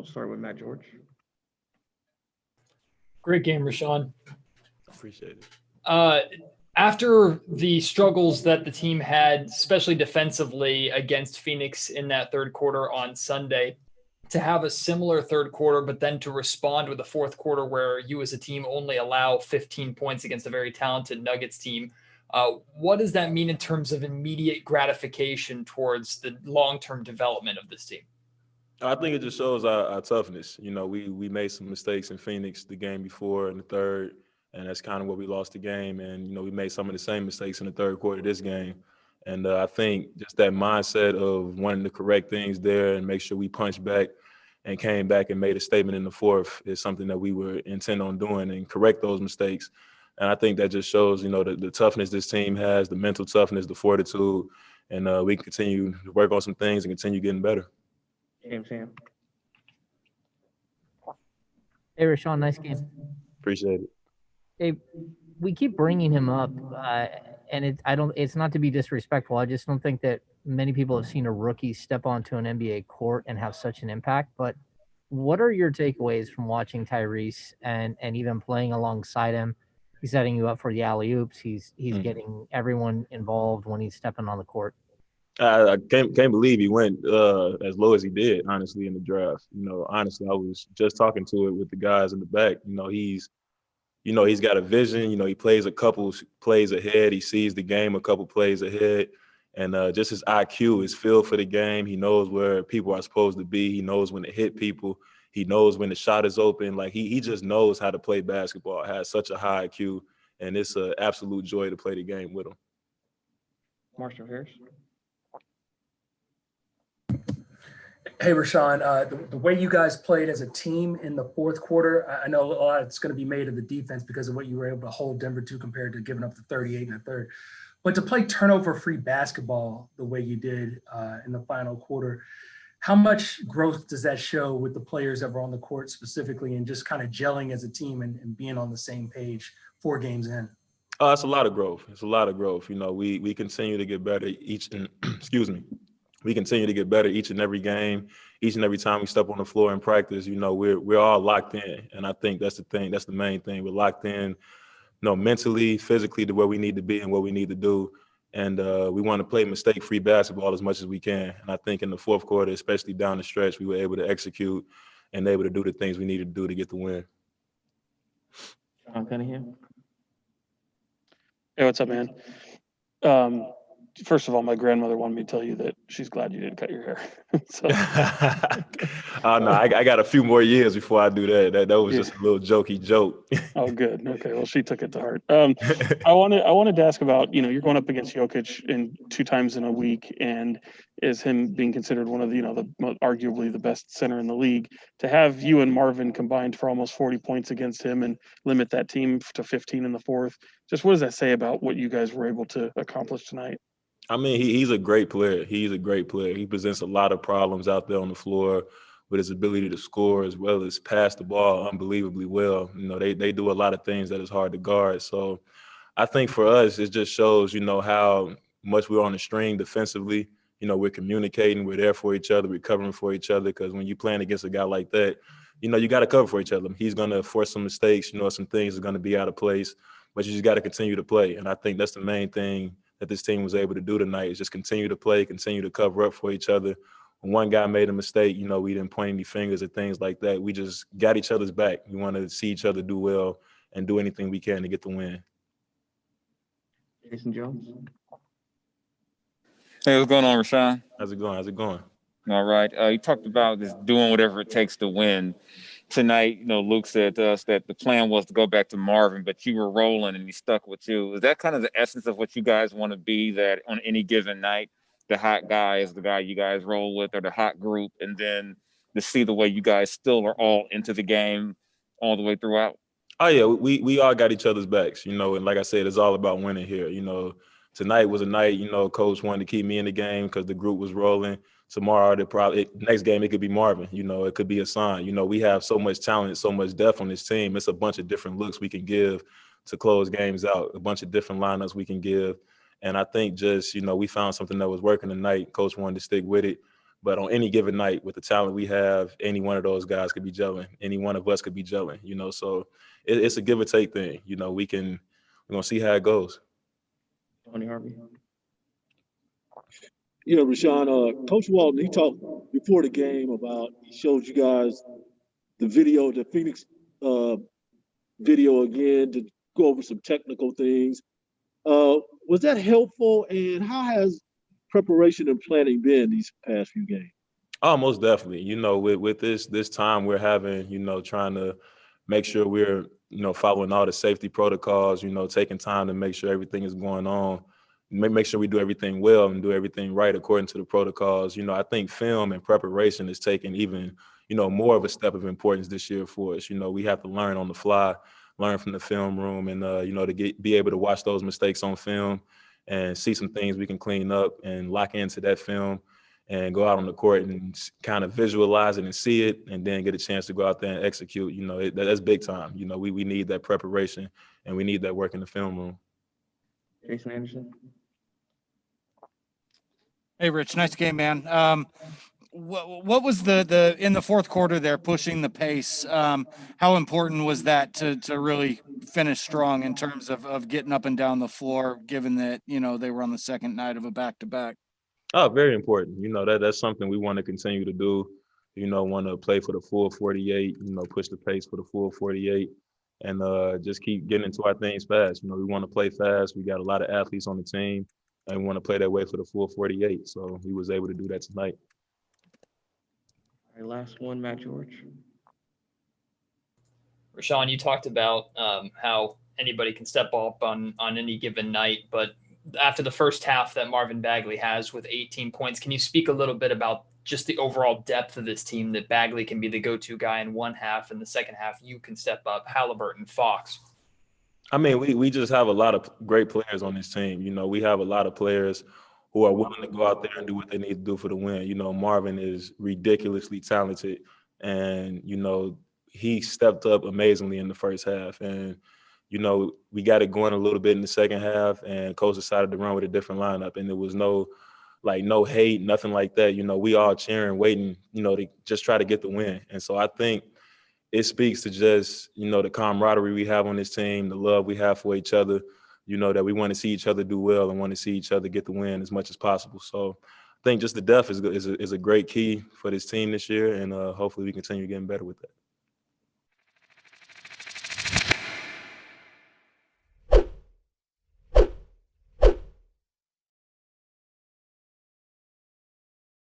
We'll start with Matt George. Great game, Richaun. Appreciate it. After the struggles that the team had, especially defensively against Phoenix in that third quarter on Sunday, to have a similar third quarter, but then to respond with a fourth quarter where you as a team only allow 15 points against a very talented Nuggets team, what does that mean in terms of immediate gratification towards the long-term development of this team? I think it just shows our toughness. You know, we made some mistakes in Phoenix the game before in the third, and that's kind of where we lost the game. And, you know, we made some of the same mistakes in the third quarter of this game. And I think just that mindset of wanting to correct things there and make sure we punched back and came back and made a statement in the fourth is something that we were intent on doing and correct those mistakes. And I think that just shows, you know, the toughness this team has, the mental toughness, the fortitude, and we can continue to work on some things and continue getting better. James Ham. Hey, Richaun, nice game. Appreciate it. Hey, we keep bringing him up, and it's not to be disrespectful. I just don't think that many people have seen a rookie step onto an NBA court and have such an impact. But what are your takeaways from watching Tyrese and even playing alongside him? He's setting you up for the alley-oops. He's getting everyone involved when he's stepping on the court. I can't believe he went as low as he did, honestly, in the draft. You know, honestly, I was just talking to it with the guys in the back. He's got a vision. You know, he plays a couple plays ahead. He sees the game a couple plays ahead. And just his IQ, his feel for the game. He knows where people are supposed to be. He knows when to hit people. He knows when the shot is open. Like, he just knows how to play basketball, has such a high IQ. And it's an absolute joy to play the game with him. Marshall Harris. Hey, Richaun, the way you guys played as a team in the fourth quarter, I know a lot it's going to be made of the defense because of what you were able to hold Denver to compared to giving up the 38 in the third. But to play turnover-free basketball the way you did in the final quarter, how much growth does that show with the players that were on the court specifically and just kind of gelling as a team and being on the same page 4 games in? It's a lot of growth. It's a lot of growth. You know, we continue to get better We continue to get better each and every game, each and every time we step on the floor in practice. You know, we're all locked in, and I think that's the thing. That's the main thing. We're locked in, you know, mentally, physically, to where we need to be and what we need to do. And we want to play mistake-free basketball as much as we can. And I think in the fourth quarter, especially down the stretch, we were able to execute and able to do the things we needed to do to get the win. Sean Cunningham. Hey, what's up, man? First of all, my grandmother wanted me to tell you that she's glad you didn't cut your hair. So. No, I got a few more years before I do that. That was just a little jokey joke. Oh, good. Okay, well, she took it to heart. I wanted to ask about, you know, you're going up against Jokic 2 times in a week, and is him being considered one of the, you know, arguably the best center in the league. To have you and Marvin combined for almost 40 points against him and limit that team to 15 in the fourth, just what does that say about what you guys were able to accomplish tonight? I mean, he's a great player. He's a great player. He presents a lot of problems out there on the floor with his ability to score as well as pass the ball unbelievably well. You know, they do a lot of things that is hard to guard. So I think for us, it just shows, you know, how much we're on the string defensively. You know, we're communicating, we're there for each other, we're covering for each other, because when you're playing against a guy like that, you know, you got to cover for each other. He's going to force some mistakes. You know, some things are going to be out of place, but you just got to continue to play. And I think that's the main thing that this team was able to do tonight, is just continue to play, continue to cover up for each other. When one guy made a mistake, you know, we didn't point any fingers at things like that. We just got each other's back. We want to see each other do well and do anything we can to get the win. Jason Jones. Hey, what's going on, Richaun? How's it going? All right. You talked about just doing whatever it takes to win. Tonight, you know, Luke said to us that the plan was to go back to Marvin, but you were rolling and he stuck with you. Is that kind of the essence of what you guys want to be, that on any given night, the hot guy is the guy you guys roll with, or the hot group, and then to see the way you guys still are all into the game all the way throughout? Oh, yeah, we all got each other's backs, you know, and like I said, it's all about winning here. You know, tonight was a night, you know, coach wanted to keep me in the game because the group was rolling. Tomorrow, next game, it could be Marvin. You know, it could be Hassan. You know, we have so much talent, so much depth on this team. It's a bunch of different looks we can give to close games out, a bunch of different lineups we can give. And I think just, you know, we found something that was working tonight. Coach wanted to stick with it. But on any given night, with the talent we have, any one of those guys could be gelling. Any one of us could be gelling, So it's a give or take thing. We're going to see how it goes. Tony Harvey. Yeah, Richaun, Coach Walton, he talked before the game about, he showed you guys the video, the Phoenix video again to go over some technical things. Was that helpful, and how has preparation and planning been these past few games? Oh, most definitely. With this time we're having, trying to make sure we're, following all the safety protocols, taking time to make sure everything is going on, make sure we do everything well and do everything right according to the protocols. I think film and preparation is taking even, more of a step of importance this year for us. We have to learn on the fly, learn from the film room, and, be able to watch those mistakes on film and see some things we can clean up and lock into that film and go out on the court and kind of visualize it and see it, and then get a chance to go out there and execute. That's big time. We need that preparation, and we need that work in the film room. Jason Anderson. Hey, Rich, nice game, man. What was the in the fourth quarter there, pushing the pace? How important was that to really finish strong in terms of getting up and down the floor, given that, they were on the second night of a back-to-back? Oh, very important. That's something we want to continue to do. Want to play for the full 48, push the pace for the full 48, and just keep getting into our things fast. We want to play fast. We got a lot of athletes on the team, and we want to play that way for the full 48. So he was able to do that tonight. All right, last one, Matt George. Richaun, you talked about how anybody can step up on any given night, but after the first half that Marvin Bagley has with 18 points, can you speak a little bit about just the overall depth of this team, that Bagley can be the go-to guy in one half, and the second half you can step up, Haliburton, Fox? I mean, we just have a lot of great players on this team. We have a lot of players who are willing to go out there and do what they need to do for the win. Marvin is ridiculously talented, and, he stepped up amazingly in the first half. And, we got it going a little bit in the second half, and coach decided to run with a different lineup. And there was no hate, nothing like that. We all cheering, waiting, to just try to get the win. And so I think it speaks to just, the camaraderie we have on this team, the love we have for each other, that we want to see each other do well and want to see each other get the win as much as possible. So I think just the depth is a great key for this team this year, and hopefully we continue getting better with that.